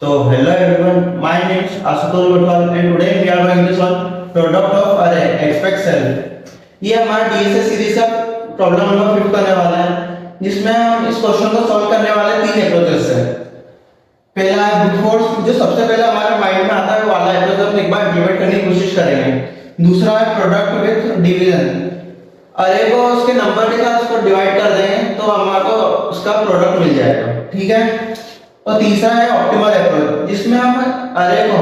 So hello everyone, my name is Ashutosh Gotwal and today we are going to solve product of array expect cell। ये हमारा DSA series का problem number 5 करने वाला है, जिसमें हम इस क्वेश्चन को सॉल्व करने वाले तीन अप्रोचेस से। पहला है ब्रूट फोर्स, जो सबसे पहले हमारे माइंड में आता है वाला अप्रोच हम एक बार इम्प्लीमेंट करने की कोशिश करेंगे। दूसरा है प्रोडक्ट विद डिवीजन, अरे को उसके नंबर के साथ उसको डिवाइड कर देंगे तो हमारे को उसका प्रोडक्ट मिल जाएगा, ठीक है। और तीसरा है ऑप्टिमल अप्रोच, जिसमें हम अरे को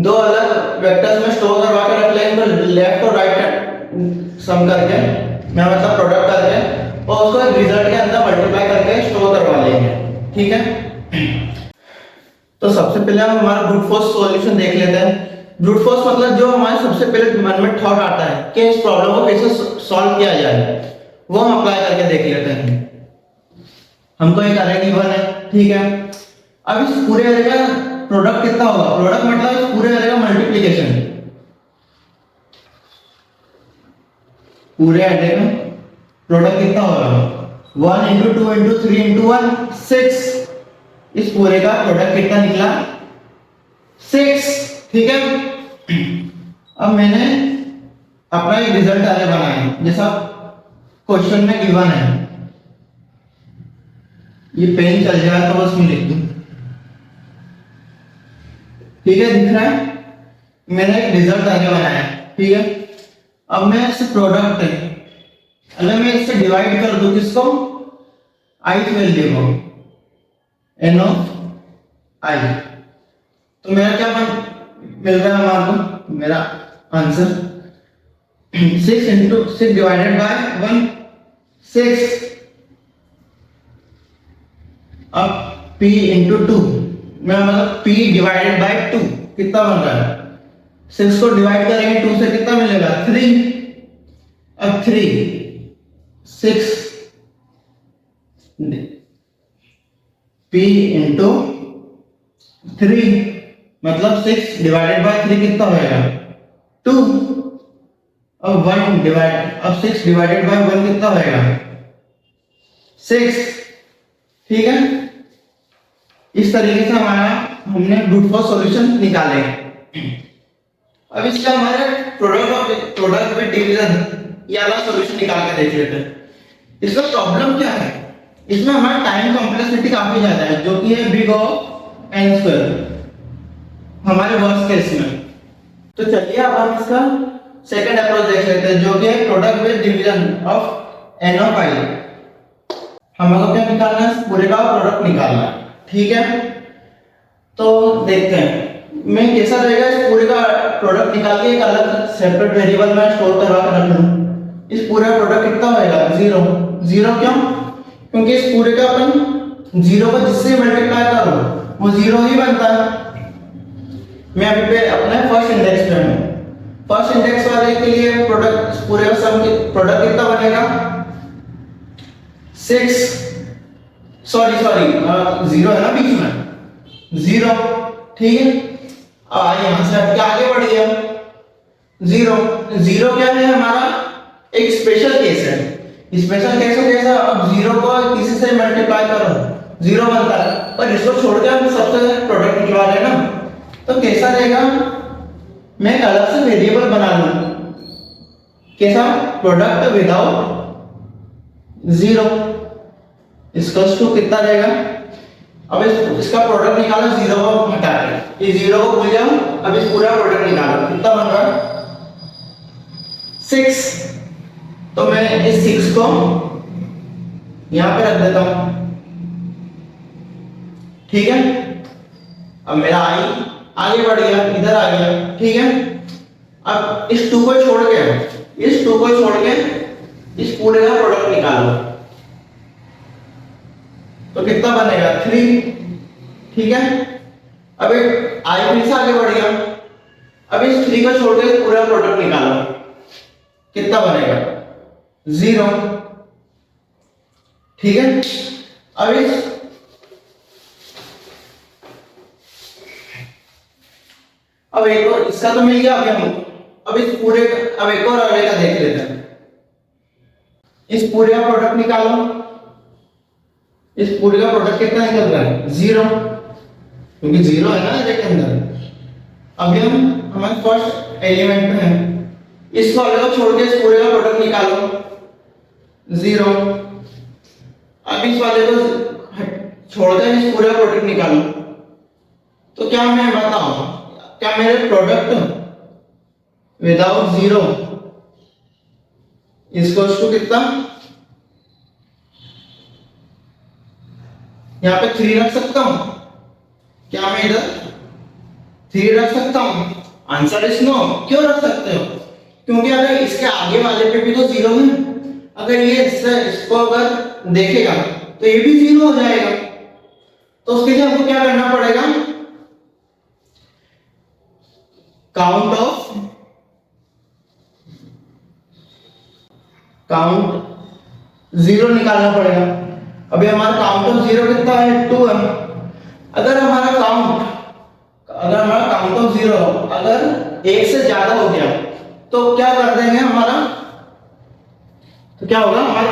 दो अलग वेक्टर्स में स्टोर करवा के रख लेंगे, तो लेफ्ट और राइट सम करके मैं मतलब प्रोडक्ट करके और उसको रिजल्ट के अंदर मल्टीप्लाई करके स्टोर करवा लेंगे, ठीक है। तो सबसे पहले हम हमारा ब्रूट फोर्स सॉल्यूशन देख लेते हैं। ब्रूट फोर्स मतलब जो हमारे सबसे पहले मन में थॉट आता है कि इस प्रॉब्लम को कैसे सॉल्व किया जाए, वो हम अप्लाई करके देख लेते हैं। हमको एक अरे गिवन है, ठीक है। अब इस पूरे अरे का प्रोडक्ट कितना होगा? प्रोडक्ट मतलब इस पूरे अरे का मल्टीप्लिकेशन, पूरे अरे का प्रोडक्ट कितना होगा? 1 into 2 into 3 into 1 6। इस पूरे का प्रोडक्ट कितना निकला? 6, ठीक है। अब मैंने अपना एक रिजल्ट अरे बनाया है जैसा क्वेश्चन में गिवन है। ये पेन चल जाए तो बस मैं लिख दूं, ठीक है। दिख रहा है मैंने एक रिजल्ट अरे बनाया है, ठीक है। अब मैं इस प्रोडक्ट है, अगर मैं इससे डिवाइड कर दूं किसको? ith वैल्यू को, n ऑफ i, तो मेरा क्या मिल रहा है हमारे को? मेरा आंसर 6 into 6 डिवाइडेड बाय 1 6। अब p into 2 मेरा मतलब p डिवाइडेड बाय 2 कितना बन रहा है? 6 को डिवाइड करेंगे 2 से कितना मिलेगा? 3। अब 3 6 p into 3 मतलब 6 डिवाइडेड बाय 3 कितना होएगा? 2। अब 1 डिवाइड, अब 6 डिवाइडेड बाय 1 कितना होएगा? 6, ठीक है। इस तरीके से हमारा हमने ब्रूट फोर्स सॉल्यूशन निकाले। अब इसका हमारे प्रोडक्ट विद डिवीजन ये वाला सॉल्यूशन निकाल के देख लेते हैं। इसका प्रॉब्लम क्या है? इसमें हमारा टाइम कॉम्प्लेक्सिटी काफी ज्यादा है, जो कि है बिग ऑफ n स्क्वायर हमारे वर्स्ट केस में। तो चलिए अब हम इसका सेकंड अप्रोच देख लेते हैं, जो कि है product with division of n of i। हमको क्या निकालना है? पूरे का प्रोडक्ट निकालना है, ठीक है। तो देखते हैं मैं कैसा रहेगा इस पूरे का प्रोडक्ट निकाल के एक अलग सेपरेट वेरिएबल में स्टोर करवा के रख लूं। इस पूरे प्रोडक्ट कितना होएगा? 0। 0 क्यों? क्योंकि इस पूरे का अपन 0 को जिससे मल्टीप्लाई करो वो 0 ही बनता है। मैं अभी पे अपने फर्स्ट इंडेक्स पे हूं। फर्स्ट इंडेक्स वाले के लिए प्रोडक्ट पूरे का सम प्रोडक्ट कितना बनेगा? 6, सॉरी 0 है ना बीच में, 0, ठीक है। अब यहां से हट के आगे बढ़िए। 0 क्या है? हमारा एक स्पेशल केस है। स्पेशल केस को कैसा? अब 0 को किसी से मल्टीप्लाई करो 0 बनता है, पर इसको छोड़ के हम सबसे प्रोडक्ट निकलवा रहे हैं ना, तो कैसा रहेगा? मैं एक अलग से वेरिएबल बना लूं, कैसा? प्रोडक्ट विदाउट 0 इसका टू कितना रहेगा? अब इसका प्रोडक्ट निकालो 0 को हटा के, ये 0 को भूल जाओ। अब इस पूरा प्रोडक्ट निकालो, कितना बन रहा है? 6। तो मैं इस 6 को यहां पे रख देता हूं, ठीक है। अब मेरा i आगे बढ़ गया, इधर आ गया, ठीक है। अब इस 2 को छोड़ के इस पूरे का प्रोडक्ट निकालो, तो कितना बनेगा? 3, ठीक है। अब एक i फिर से आगे बढ़ गया। अब इस 3 को छोड़ के पूरा प्रोडक्ट निकालो, कितना बनेगा? 0, ठीक है। अब एक और इसका तो मिल गया। अब इस पूरे अब एक और अरे का देख लेते हैं। इस पूरे का प्रोडक्ट निकालो, इस पूरे का प्रोडक्ट कितना निकल रहा है? 0। क्योंकि जीरो है ना अरे के अंदर। अभी हम हमारे फर्स्ट एलिमेंट में है, इस वाले को छोड़ के इस पूरे का प्रोडक्ट निकालो, जीरो। अब इस वाले को छोड़कर इस पूरे का प्रोडक्ट निकालो, तो क्या मैं बताओ, क्या मेरे प्रोडक्ट विदाउट जीरो इसको कितना, यहाँ पे 3 रख सकता हूं, क्या मैं इधर 3 रख सकता हूं? Answer is no. क्यों रख सकते हो? क्योंकि अगर इसके आगे वाले पे भी तो जीरो है, अगर ये इसको अगर देखेगा तो ये भी जीरो हो जाएगा। तो उसके लिए हमको क्या करना पड़ेगा, काउंट जीरो निकालना पड़ेगा। अभी हमारा काउंट ऑफ जीरो कितना है, 2 है। अगर हमारा काउंट ऑफ जीरो अगर 1 से ज्यादा हो गया तो क्या कर देंगे हमारा, तो क्या होगा हमारा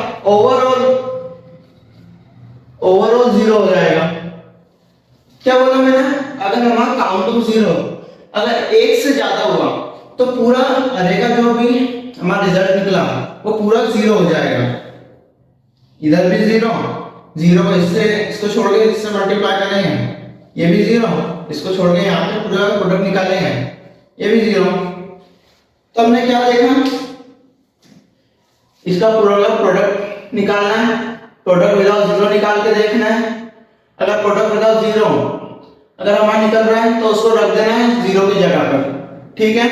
ओवरऑल जीरो हो जाएगा। क्या बोला मैंने, अगर हमारा काउंट ऑफ जीरो अगर 1 से ज्यादा हुआ तो पूरा अरे का जो भी हमारा रिजल्ट निकला वो पूरा जीरो हो जाएगा। इधर भी जीरो, जीरो को इससे इसको छोड़ के इससे मल्टीप्लाई करेंगे, ये भी जीरो, इसको छोड़ के यहाँ पे पूरा प्रोडक्ट निकालेंगे, ये भी जीरो। तो हमने क्या देखा, इसका पूरा प्रोडक्ट निकालना है, प्रोडक्ट विदाउट जीरो निकाल के देखना है। अगर प्रोडक्ट विदाउट जीरो अगर हमारा निकल रहा है तो उसको रख देना है जीरो की जगह पर, ठीक है।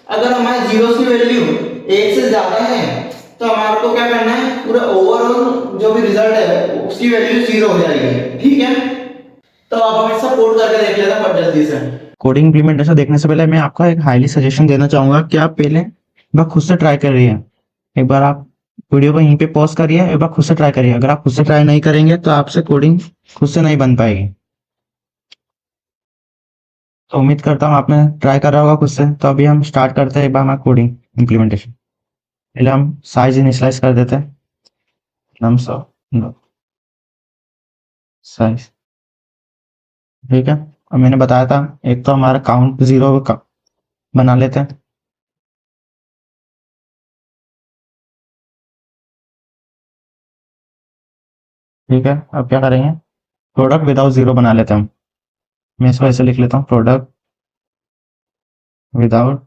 अगर हमारे जीरो की वैल्यू 1 से ज्यादा है तो हमारे को क्या करना है, पूरा ओवरऑल जो भी रिजल्ट है उसकी वैल्यू जीरो हो जाएगी, ठीक है। तो अब हम इसका कोड करके देख लेते हैं जल्दी से। कोडिंग इम्प्लीमेंटेशन देखने से पहले मैं आपका एक हाईली सजेशन देना चाहूंगा कि आप पहले एक बार खुद से ट्राई कर रही है। एक बार आप वीडियो को यहीं पे पॉज करिए, एक बार खुद से ट्राई करिए। अगर आप खुद से ट्राई नहीं करेंगे तो आपसे कोडिंग खुद से नहीं बन पाएगी। तो उम्मीद करता हूँ आपने ट्राई करा होगा खुद से। तो अभी हम स्टार्ट करते हैं एक बार हमारा कोडिंग इम्प्लीमेंटेशन। पहले हम साइज इनिशियलाइज कर देते हैं, नम्स ऑफ साइज, ठीक है। अब मैंने बताया था एक तो हमारा काउंट जीरो बना लेते हैं, ठीक है। अब क्या करेंगे, प्रोडक्ट विदाउट जीरो बना लेते हैं हम। मैं इसको ऐसे लिख लेता हूँ, प्रोडक्ट विदाउट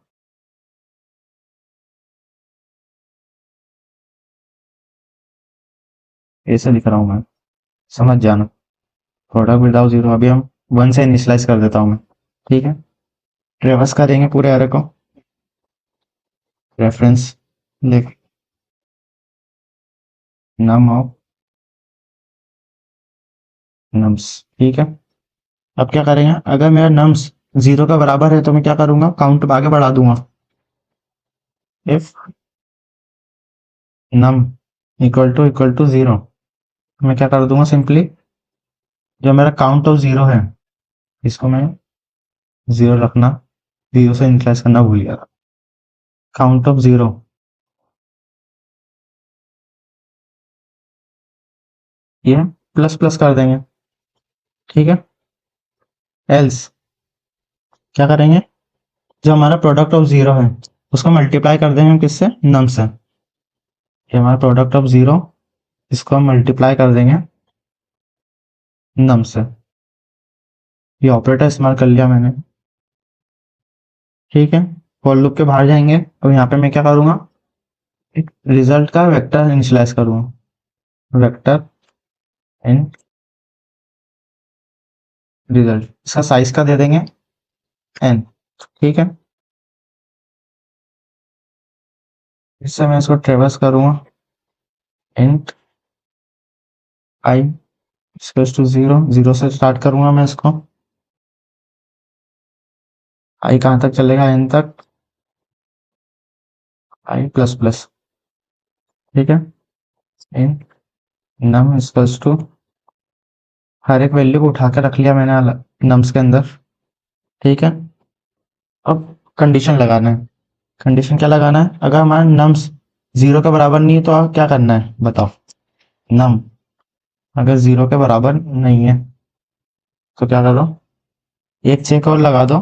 ऐसे लिख रहा हूँ मैं, समझ जाना। प्रोडक्ट विदाउट जीरो अभी हम 1 से इनिशियलाइज कर देता हूँ मैं, ठीक है। ट्रेवर्स करेंगे पूरे एरे को, रेफरेंस लिख नम ऑफ नम्स, ठीक है। अब क्या करेंगे, अगर मेरा नम्स जीरो का बराबर है तो मैं क्या करूंगा, काउंट आगे बढ़ा दूंगा। If num equal to zero, मैं क्या कर दूंगा, सिंपली जो मेरा काउंट ऑफ जीरो है इसको मैं जीरो रखना, जीरो से इनिशियलाइज करना भूल गया। काउंट ऑफ जीरो ये प्लस प्लस कर देंगे, ठीक है। एल्स क्या करेंगे, जो हमारा प्रोडक्ट ऑफ जीरो है उसको मल्टीप्लाई कर देंगे हम किससे, नम से। ये हमारा प्रोडक्ट ऑफ जीरो, इसको हम मल्टीप्लाई कर देंगे नम से। ये ऑपरेटर इस्तेमाल कर लिया मैंने, ठीक है। फॉर लूप के बाहर जाएंगे। अब यहाँ पे मैं क्या करूंगा, एक रिजल्ट का वेक्टर इनिशियलाइज करूंगा, वेक्टर इन रिजल्ट, इसका साइज का दे देंगे n, ठीक है। इससे मैं इसको ट्रेवर्स करूंगा, int i equals to zero, zero से स्टार्ट करूंगा मैं इसको, i कहां तक चलेगा, n तक, i प्लस प्लस, ठीक है। इन नम इक्वल्स टू, हर एक वैल्यू को उठा कर रख लिया मैंने नम्स के अंदर, ठीक है। अब कंडीशन लगाना है। कंडीशन क्या लगाना है, अगर हमारा नम्स जीरो के बराबर नहीं है तो आप क्या करना है बताओ। नम अगर जीरो के बराबर नहीं है तो क्या करो, एक चेक और लगा दो,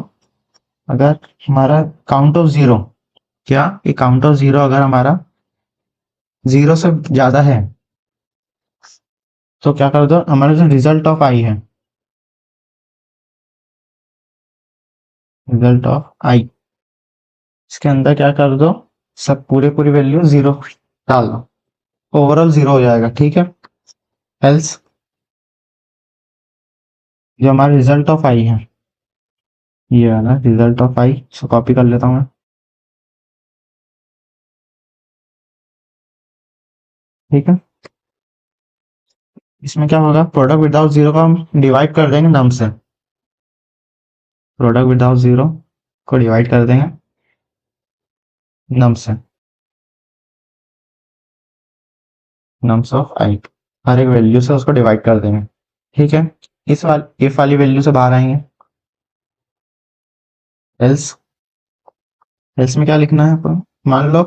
अगर हमारा काउंट ऑफ जीरो, क्या ये काउंट ऑफ जीरो अगर हमारा जीरो से ज्यादा है तो क्या कर दो, हमारा जो रिजल्ट ऑफ आई है, रिजल्ट ऑफ आई, इसके अंदर क्या कर दो, सब पूरे पूरी वैल्यू जीरो डाल दो, ओवरऑल जीरो हो जाएगा, ठीक है। एल्स जो हमारा रिजल्ट ऑफ आई है, ये वाला रिजल्ट ऑफ आई, इसको कॉपी कर लेता हूँ मैं, ठीक है। इसमें क्या होगा, प्रोडक्ट विदाउट जीरो का हम डिवाइड कर देंगे नम से, प्रोडक्ट विदाउट जीरो को डिवाइड कर देंगे नम से, नम्स ऑफ आई, हर एक वैल्यू से उसको डिवाइड कर देंगे, ठीक है। इफ वाली वैल्यू से बाहर आएंगे, एल्स, एल्स में क्या लिखना है आपको, मान लो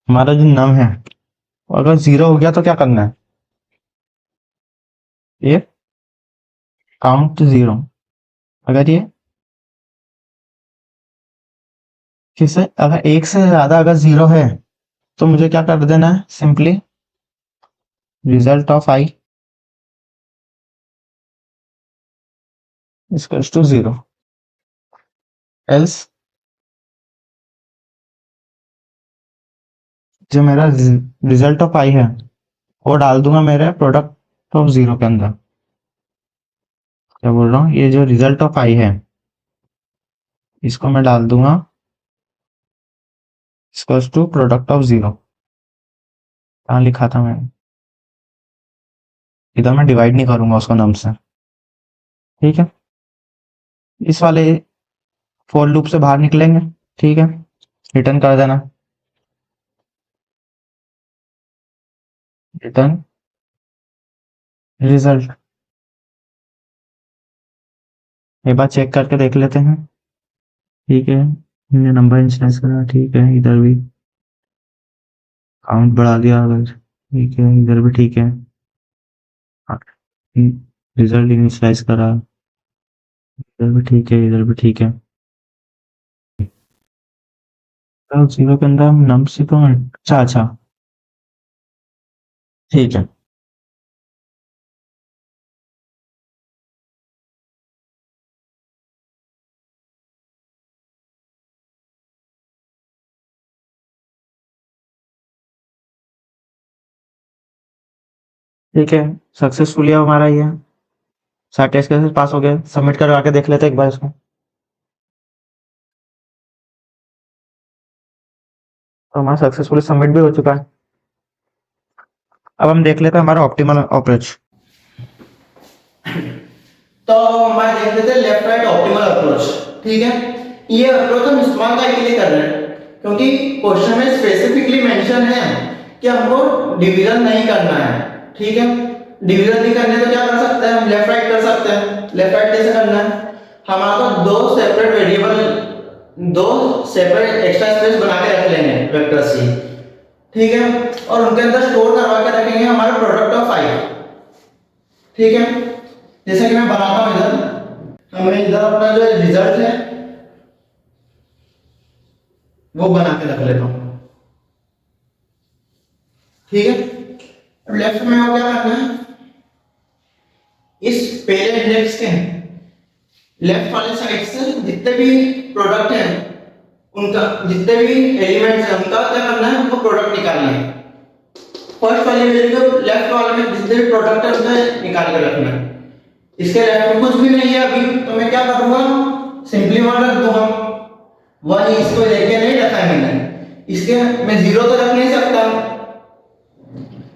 हमारा जो नम है अगर जीरो हो गया तो क्या करना है, ये काउंट जीरो, अगर ये फिर से अगर एक से ज्यादा अगर जीरो है तो मुझे क्या कर देना है, simply result of I equals to zero, else जो मेरा रिजल्ट ऑफ आई है वो डाल दूंगा मेरे प्रोडक्ट ऑफ जीरो के अंदर, क्या बोल रहा हूँ, ये जो रिजल्ट ऑफ आई है इसको मैं डाल दूंगा equals to product of zero, कहाँ लिखा था मैंने, इधर मैं डिवाइड नहीं करूंगा उसको नम से, ठीक है। इस वाले फॉर लूप से बाहर निकलेंगे, ठीक है, रिटर्न कर देना, रिटर्न रिजल्ट, एक बार चेक करके देख लेते हैं, ठीक है, हमने नंबर इंश्योरेंस करा, ठीक है, इधर भी काउंट बढ़ा दिया अगर, ठीक है, इधर भी ठीक है, रिजल्ट इनिशियलाइज करा, इधर भी ठीक है, इधर भी ठीक है, तो जीरो के अंदर हम नम से तो अच्छा अच्छा, ठीक है, ठीक है, सक्सेसफुली हमारा ये सारे टेस्ट केसेस पास हो गए, सबमिट करवा के देख लेते हैं एक बार इसको, तो हमारा सक्सेसफुली सबमिट भी हो चुका है। अब हम देख लेते हैं हमारा ऑप्टिमल अप्रोच, तो हमारे देख लेते हैं लेफ्ट राइट ऑप्टिमल अप्रोच, ठीक है। ये अप्रोच हम इस्तेमाल का के लिए कर रहे हैं क्योंकि क्वेश्चन में स्पेसिफिकली मेंशन है कि हमको डिवीजन नहीं करना है, ठीक है। डिवीजन नहीं करने तो क्या कर सकते हैं, हम लेफ्ट राइट कर सकते हैं। लेफ्ट राइट कैसे करना है, हमारा दो सेपरेट वेरिएबल, दो सेपरेट एक्स्ट्रा स्पेस बना के रख लेंगे वेक्टर सी, ठीक है, और उनके अंदर स्टोर करवा के रखेंगे हमारा प्रोडक्ट ऑफ आई, ठीक है। जैसे कि मैं बनाता हूं इधर, हमें इधर अपना जो रिजल्ट है वो बना के रख लेता हूं, ठीक है। अब लेफ्ट में क्या करना है, इस पहले इंडेक्स के लेफ्ट वाले साइड से जितने भी प्रोडक्ट हैं उनका, जितने भी एलिमेंट्स हैं उनका क्या करना है, उनको प्रोडक्ट निकालना है। फर्स्ट वाली वैल्यू को लेफ्ट वाले में जितने भी प्रोडक्ट है उनसे निकाल के रखना है। इसके लेफ्ट में कुछ भी नहीं है अभी, तो मैं क्या करूंगा, सिंपली वन रख दूंगा, वन इसको लेके नहीं रखा है मैंने, इसके मैं जीरो तो रख नहीं सकता,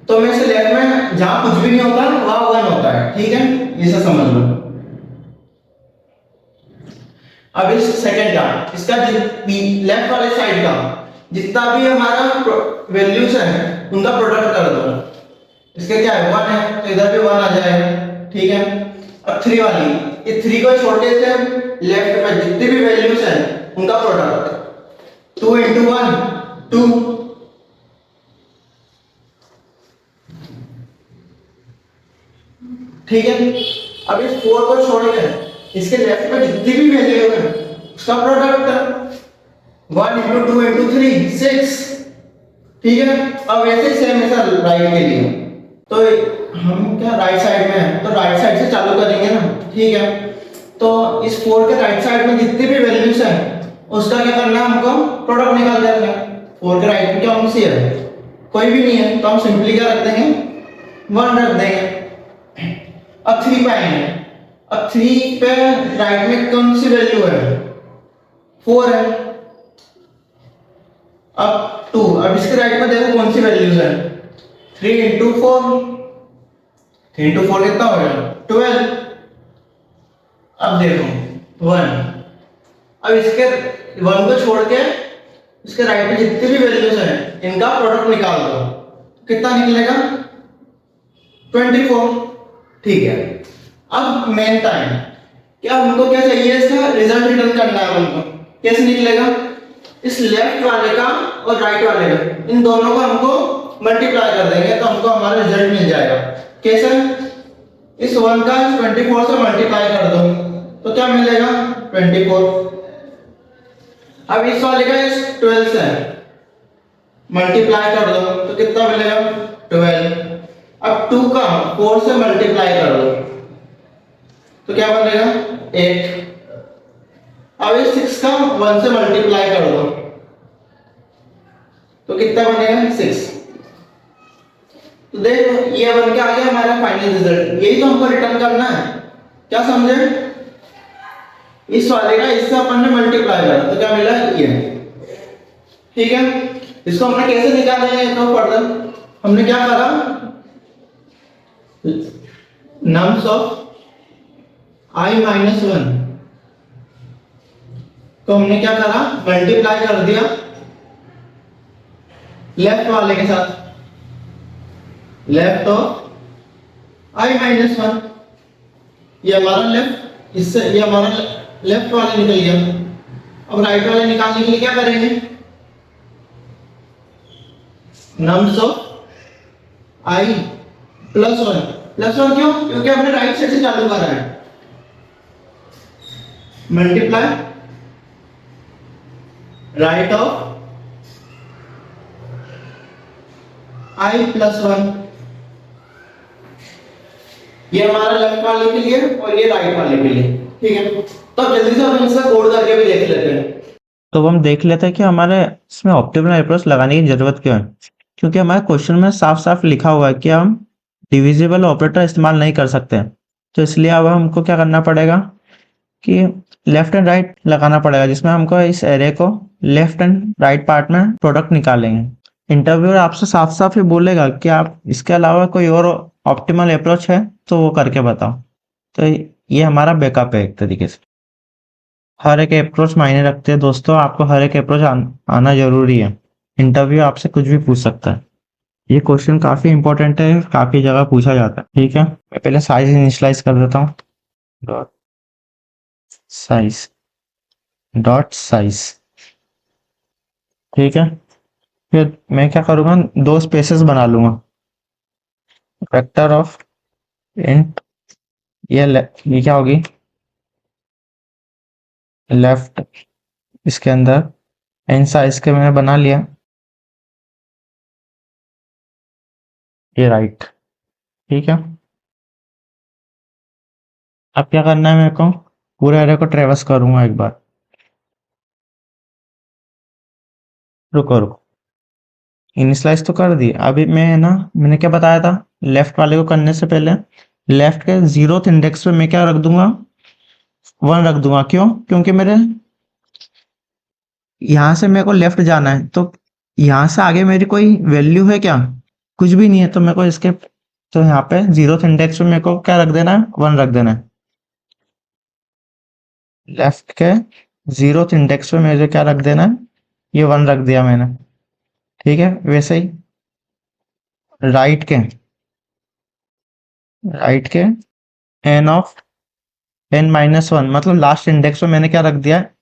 तो मैं इसे लेफ्ट में जहां कुछ भी नहीं होता वहां वन होता है, ठीक है, इसे समझ लो। अब इस सेकंड का, इसका लेफ्ट वाले साइड का जितना भी हमारा वैल्यूज है उनका प्रोडक्ट कर दो, इसके क्या है, वन है तो इधर भी वन आ जाएगा, ठीक है। अब थ्री वाली, ये थ्री को छोटे से लेफ्ट में जितनी भी वैल्यूज है उनका product, two into one two, ठीक है। अब इस फोर को छोड़ के इसके लेफ्ट में जितनी भी वैल्यू है उसका प्रोडक्ट 1 इंटू 2 इंटू 3 6। ठीक है, अब ऐसे सेम ऐसा राइट के लिए तो हम क्या राइट साइड में है तो राइट साइड से चालू करेंगे ना। ठीक है, तो इस 4 के राइट साइड में जितनी भी वैल्यूज है उसका क्या करना है, हमको प्रोडक्ट निकाल देना है। 4 के राइट में क्या कौन सी है, कोई भी नहीं है, तो हम सिंपली क्या रख देंगे 1 रख देंगे। अब 3 पे आएंगे, अब 3 पे राइट में कौन सी वैल्यू है, 4 है। अब 2, अब इसके राइट में देखो कौन सी वैल्यूज है, 3 इंटू 4, 3 इंटू 4 कितना हो गया 12। अब देखो 1, अब इसके 1 को छोड़ के इसके राइट में जितनी भी वैल्यूज है इनका प्रोडक्ट निकाल दो, कितना निकलेगा 24। ठीक है, अब मेन टाइम क्या हमको क्या चाहिए, इसका रिजल्ट रिटर्न करना है हमको। कैसे निकलेगा, इस लेफ्ट वाले का और राइट वाले का इन दोनों को हमको मल्टीप्लाई कर देंगे तो हमको हमारा रिजल्ट मिल जाएगा। कैसे, इस 1 का 24 से मल्टीप्लाई कर दो तो क्या मिलेगा 24। अब इस वाले का इस 12 से मल्टीप्लाई कर दो तो कितना मिलेगा 12। अब 2 का 4 से मल्टीप्लाई कर दो तो क्या बनेगा 8। अब इस 6 का 1 से मल्टीप्लाई कर दो तो कितना बनेगा 6। तो देखो ये बन के आ गया हमारा फाइनल रिजल्ट। यही तो हमको रिटर्न करना है, क्या समझे, इस वाले का इससे अपन ने मल्टीप्लाई करा तो क्या मिला ये। ठीक है, इसको हमने कैसे निकाला है तो फर्दर हमने क्या करा, नम्स ऑफ i माइनस 1 तो हमने क्या करा मल्टीप्लाई कर दिया लेफ्ट वाले के साथ, लेफ्ट ऑफ i माइनस 1, ये हमारा लेफ्ट, इससे ये हमारा लेफ्ट वाले निकल गया। अब राइट वाले निकालने के लिए क्या करेंगे, nums of i plus 1, plus 1 क्यों, क्योंकि हमने राइट साइड से चालू करा है, multiply right of i plus 1, ये हमारा लेफ्ट वाले के लिए और ये राइट वाले के लिए। ठीक है, तो अब जल्दी से हम इसका कोड करके भी देख लेते हैं। तो हम देख लेते हैं कि हमारे इसमें ऑप्टिमल अप्रोच लगाने की जरूरत क्यों है, क्योंकि हमारे क्वेश्चन में साफ साफ लिखा हुआ है कि हम डिविजिबल ऑपरेटर इस्तेमाल नहीं कर सकते। तो इसलिए अब हमको क्या करना पड़ेगा कि लेफ्ट एंड राइट लगाना पड़ेगा, जिसमें हमको इस एरे को लेफ्ट एंड राइट पार्ट में प्रोडक्ट निकालेंगे। इंटरव्यूअर आपसे साफ साफ ही बोलेगा कि आप इसके अलावा कोई और ऑप्टिमल अप्रोच है तो वो करके बताओ। तो ये हमारा बैकअप है एक तरीके से। हर एक अप्रोच मायने रखते हैं दोस्तों, आपको हर एक अप्रोच आना जरूरी है। इंटरव्यू आपसे कुछ भी पूछ सकता है। ये क्वेश्चन काफी इंपॉर्टेंट है, काफी जगह पूछा जाता है। ठीक है, मैं पहले साइज इनिशियलाइज कर देता हूँ, डॉट साइज डॉट साइज। ठीक है, फिर मैं क्या करूँगा, 2 स्पेसेस बना लूंगा, वेक्टर ऑफ इंट, ये क्या होगी लेफ्ट, इसके अंदर इन साइज के मैंने बना लिया, ये राइट। ठीक है, अब क्या करना है, मेरे को पूरे एरे को ट्रेवर्स करूंगा एक बार। रुको इनिशियलाइज तो कर दी। अभी मैं ना, मैंने क्या बताया था, लेफ्ट वाले को करने से पहले लेफ्ट के 0th इंडेक्स पे मैं क्या रख दूंगा 1 रख दूंगा। क्यों, क्योंकि मेरे यहाँ से मेरे को लेफ्ट जाना है, तो यहाँ से आगे मेरी कोई वैल्यू है क्या, कुछ भी नहीं है। तो मेरे को इसके, तो यहाँ पे 0th इंडेक्स पे मेरे को क्या रख देना है 1 रख देना है। लेफ्ट के 0th इंडेक्स पे मुझे क्या रख देना है, ये 1 रख दिया मैंने। ठीक है, वैसे ही राइट के n ऑफ n माइनस 1, मतलब लास्ट इंडेक्स पे मैंने क्या रख दिया है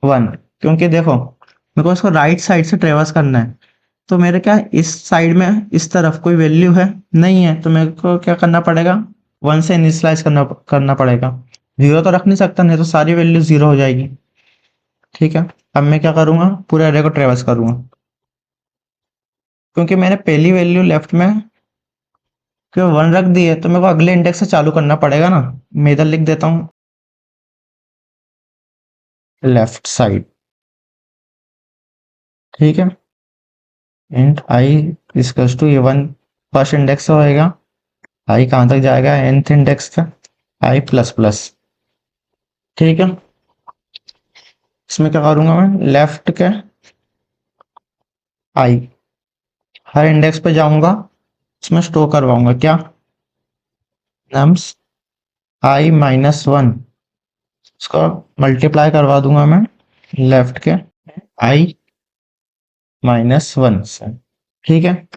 1, क्योंकि देखो मेरे को इसको राइट साइड से ट्रेवर्स करना है। तो मेरे क्या इस साइड में इस तरफ कोई वैल्यू है नहीं है, तो मेरे को क्या करना पड़ेगा 1 से इनिशियलाइज करना पड़ेगा। जीरो तो रख नहीं सकता, नहीं तो सारी वैल्यू जीरो हो जाएगी। ठीक है, अब मैं क्या करूंगा, पूरे एरे को ट्रेवर्स करूंगा। क्योंकि मैंने पहली वैल्यू लेफ्ट में क्यों 1 रख दी है, तो मेरे को अगले इंडेक्स से चालू करना पड़ेगा ना। मैं इधर लिख देता हूँ लेफ्ट साइड। ठीक है, इंट आई इक्वल्स टू ये 1 फर्स्ट इंडेक्स होएगा, आई कहाँ तक जाएगा, nth इंडेक्स तक, आई प्लस प्लस। ठीक है, इसमें क्या करूंगा मैं, लेफ्ट के आई हर इंडेक्स पे जाऊंगा, इसमें स्टोर करवाऊंगा क्या, नम्स आई माइनस वन, इसको मल्टीप्लाई करवा दूंगा मैं लेफ्ट के आई माइनस वन से। ठीक है,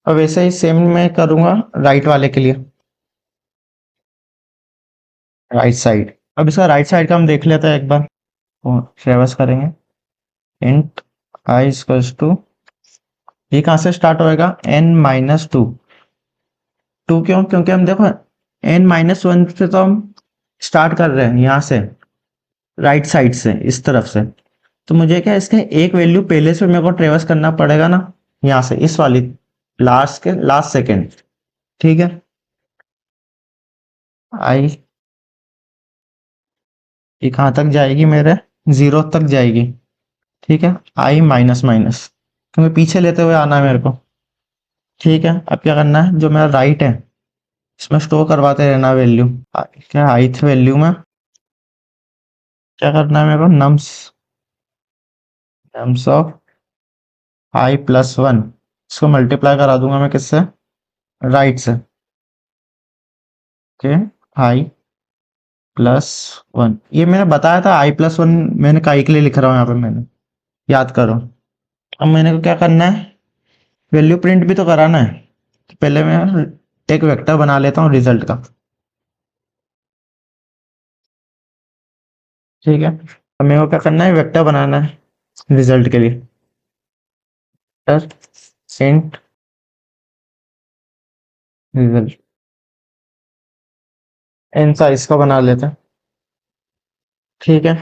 अब वैसे ही सेम मैं करूंगा राइट वाले के लिए, राइट साइड। अब इसका राइट साइड का हम देख लेते हैं एक बार, ट्रेवर्स करेंगे, इंट आई इक्वल्स टू, ये कहाँ से स्टार्ट होएगा, n माइनस टू। टू क्यों, क्योंकि हम देखो n माइनस वन से तो हम स्टार्ट कर रहे हैं यहाँ से, राइट साइड से, इस तरफ से। तो मुझे क्या इसके एक वैल्यू पहले से मेरे को ट्रेवर्स करना पड़ेगा ना, यहाँ से इस वाली लास्ट के लास्ट सेकेंड। ठीक है, आई ये कहाँ तक जाएगी, मेरे जीरो तक जाएगी। ठीक है, आई माइनस माइनस, क्योंकि पीछे लेते हुए आना है मेरे को। ठीक है, अब क्या करना है, जो मेरा राइट है इसमें स्टोर करवाते रहना वैल्यू। क्या ith वैल्यू में क्या करना है मेरे को, nums of I plus one, इसको मल्टीप्लाई करा दूंगा मैं किससे, राइट से। ओके, आई प्लस वन, ये मैंने बताया था आई प्लस वन, मैंने काई के लिए लिख रहा हूँ यहाँ पे, मैंने याद करो। अब मैंने को क्या करना है, वैल्यू प्रिंट भी तो कराना है, तो पहले मैं एक वेक्टर बना लेता हूँ रिजल्ट का। ठीक है, अब मेरे को क्या करना है, वेक्टर बनाना है रिजल्ट के लिए, इंट रिजल्ट, एन साइज का बना लेते हैं। ठीक है,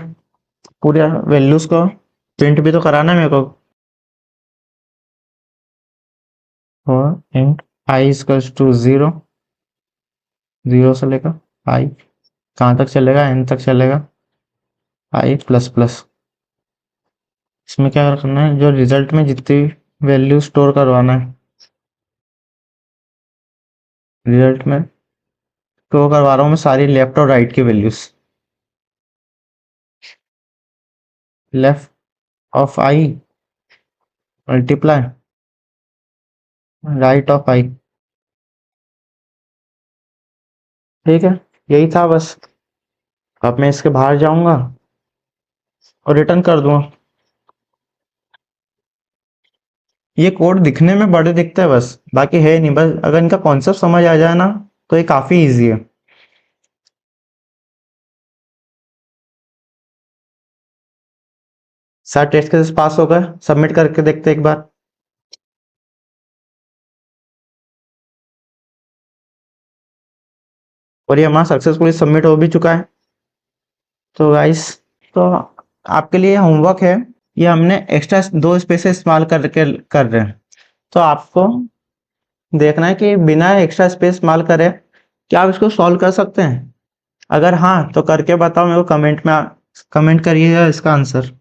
पूरे वैल्यूज को प्रिंट भी तो कराना है मेरे को, और int I equals to zero, zero से लेकर आई कहाँ तक चलेगा, एन तक चलेगा, आई प्लस प्लस। इसमें क्या करना है, जो रिजल्ट में जितनी वैल्यू स्टोर करवाना है, रिजल्ट में स्टोर करवा रहा हूँ मैं सारी लेफ्ट और राइट की values, left of i multiply right of i. ठीक है, यही था बस। अब मैं इसके बाहर जाऊंगा और रिटर्न कर दूंगा। ये कोड दिखने में बड़े दिखते हैं बस, बाकी है नहीं, बस अगर इनका कॉन्सेप्ट समझ आ जाए ना तो ये काफी इजी है। सारे टेस्ट केसेस पास हो गए, सबमिट करके देखते हैं एक बार। और ये हमारा सक्सेसफुली सबमिट हो भी चुका है। तो गाइस, तो आपके लिए होमवर्क है, ये हमने एक्स्ट्रा दो स्पेसेस इस्तेमाल करके कर रहे हैं, तो आपको देखना है कि बिना एक्स्ट्रा स्पेस इस्तेमाल करे क्या आप इसको सॉल्व कर सकते हैं। अगर हाँ तो करके बताओ मेरे को, कमेंट में कमेंट करिएगा इसका आंसर।